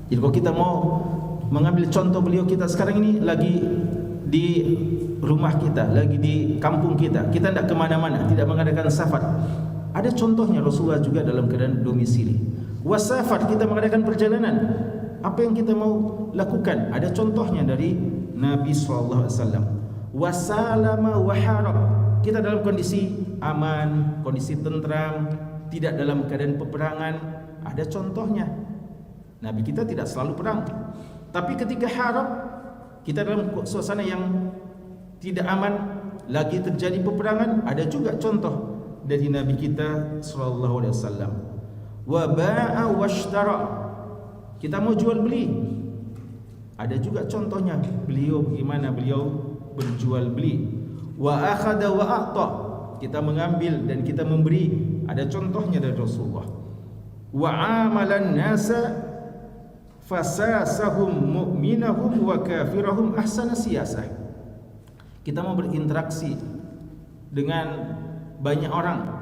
Jadi kalau kita mau mengambil contoh beliau, kita sekarang ini lagi di rumah kita, lagi di kampung kita tidak kemana-mana, tidak mengadakan safar. Ada contohnya Rasulullah juga dalam keadaan domisili. Wasafar, kita mengadakan perjalanan. Apa yang kita mau lakukan? Ada contohnya dari Nabi SAW. Wasalama waharab, kita dalam kondisi aman, kondisi tentram, tidak dalam keadaan peperangan. Ada contohnya. Nabi kita tidak selalu perang, tapi ketika harab, kita dalam suasana yang tidak aman, lagi terjadi peperangan, ada juga contoh dari Nabi kita sallallahu alaihi wasallam. Wa ba'a washtara, kita mau jual beli, ada juga contohnya beliau bagaimana beliau berjual beli. Wa akhadha wa a'ta, kita mengambil dan kita memberi, ada contohnya dari Rasulullah. Wa amalan nasa fasasahum mu'minahum wa kafirahum ahsana siyasah, kita mau berinteraksi dengan banyak orang.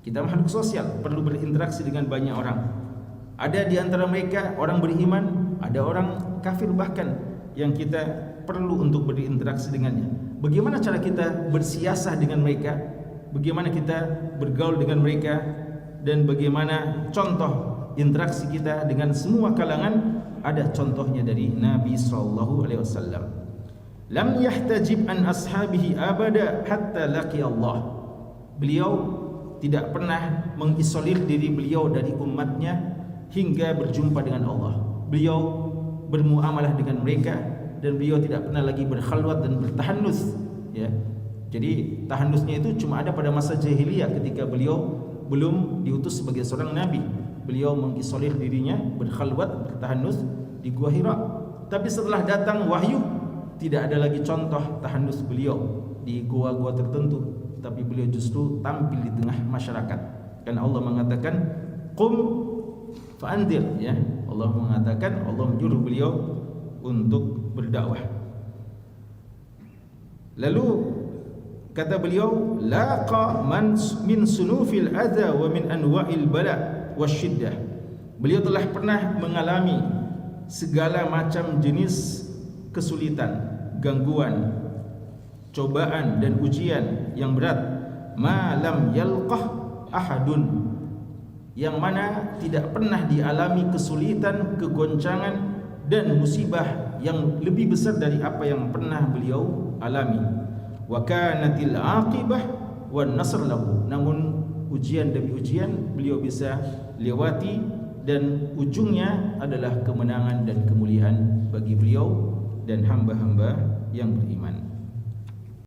Kita makhluk sosial, perlu berinteraksi dengan banyak orang. Ada di antara mereka orang beriman, ada orang kafir bahkan, yang kita perlu untuk berinteraksi dengannya. Bagaimana cara kita bersiasah dengan mereka, bagaimana kita bergaul dengan mereka, dan bagaimana contoh interaksi kita dengan semua kalangan. Ada contohnya dari Nabi sallallahu alaihi wasallam. Lam yahtajib an ashabihi abada hatta laqi Allah. Beliau tidak pernah mengisolir diri beliau dari umatnya hingga berjumpa dengan Allah. Beliau bermuamalah dengan mereka dan beliau tidak pernah lagi berkhalwat dan bertahannus, ya. Jadi tahannusnya itu cuma ada pada masa jahiliyah ketika beliau belum diutus sebagai seorang nabi. Beliau mengisolir dirinya, berkhalwat, bertahannus di Gua Hira. Tapi setelah datang wahyu, tidak ada lagi contoh tahannus beliau di gua-gua tertentu, tapi beliau justru tampil di tengah masyarakat. Karena Allah mengatakan qum fa'andir, ya. Allah mengatakan, Allah menyuruh beliau untuk berdakwah. Lalu kata beliau, laqa man min sunufil adha wa min anwa'il bala wasyiddah. Beliau telah pernah mengalami segala macam jenis kesulitan, gangguan, cobaan dan ujian yang berat. Ma lam yalqah ahadun, yang mana tidak pernah dialami kesulitan, kegoncangan dan musibah yang lebih besar dari apa yang pernah beliau alami. Wa kanatil aqibah wan nasr lahu, namun ujian demi ujian beliau bisa lewati dan ujungnya adalah kemenangan dan kemuliaan bagi beliau dan hamba-hamba yang beriman.